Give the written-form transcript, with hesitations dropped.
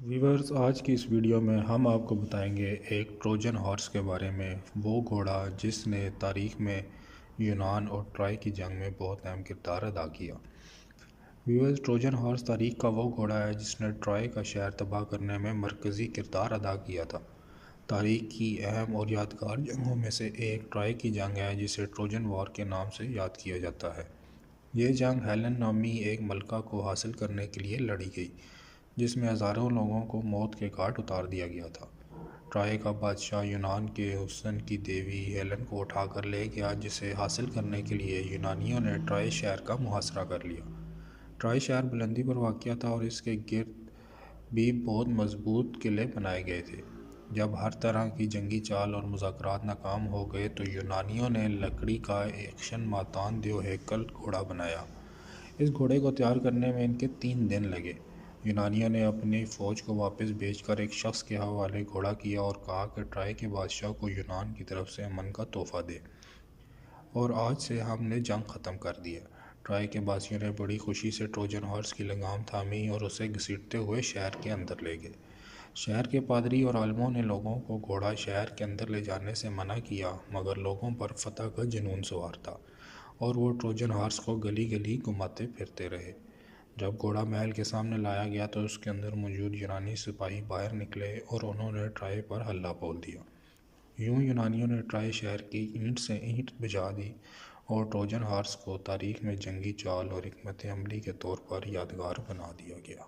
Viewers, آج کی اس video میں ہم آپ کو بتائیں گے ایک ٹروجن ہارس کے بارے میں، وہ گھوڑا جس نے تاریخ میں یونان اور ٹرائے کی جنگ میں بہت اہم کردار ادا کیا۔ ویورز، ٹروجن ہارس تاریخ کا وہ گھوڑا ہے جس نے ٹرائے کا شہر تباہ کرنے میں مرکزی کردار ادا کیا تھا۔ تاریخ کی اہم اور یادگار جنگوں میں سے ایک ٹرائے کی جنگ ہے جسے ٹروجن وار کے نام سے یاد کیا جاتا ہے۔ یہ جنگ ہیلن نامی ایک ملکہ کو حاصل کرنے کے لیے لڑی گئی، جس میں ہزاروں لوگوں کو موت کے گھاٹ اتار دیا گیا تھا۔ ٹرائے کا بادشاہ یونان کے حسن کی دیوی ہیلن کو اٹھا کر لے گیا، جسے حاصل کرنے کے لیے یونانیوں نے ٹرائے شہر کا محاصرہ کر لیا۔ ٹرائے شہر بلندی پر واقع تھا اور اس کے گرد بھی بہت مضبوط قلعے بنائے گئے تھے۔ جب ہر طرح کی جنگی چال اور مذاکرات ناکام ہو گئے تو یونانیوں نے لکڑی کا ایک شن دیو ہیکل گھوڑا بنایا۔ اس گھوڑے کو تیار کرنے میں ان کے 3 دن لگے۔ یونانیوں نے اپنی فوج کو واپس بھیج کر ایک شخص کے حوالے گھوڑا کیا اور کہا کہ ٹرائے کے بادشاہ کو یونان کی طرف سے امن کا تحفہ دے، اور آج سے ہم نے جنگ ختم کر دی ہے۔ ٹرائے کے باسیوں نے بڑی خوشی سے ٹروجن ہارس کی لگام تھامی اور اسے گھسیٹتے ہوئے شہر کے اندر لے گئے۔ شہر کے پادری اور عالموں نے لوگوں کو گھوڑا شہر کے اندر لے جانے سے منع کیا، مگر لوگوں پر فتح کا جنون سوار تھا اور وہ ٹروجن ہارس کو گلی گلی گھماتے پھرتے رہے۔ جب گھوڑا محل کے سامنے لایا گیا تو اس کے اندر موجود یونانی سپاہی باہر نکلے اور انہوں نے ٹرائے پر حملہ بول دیا۔ یوں یونانیوں نے ٹرائے شہر کی اینٹ سے اینٹ بجا دی اور ٹروجن ہارس کو تاریخ میں جنگی چال اور حکمت عملی کے طور پر یادگار بنا دیا گیا۔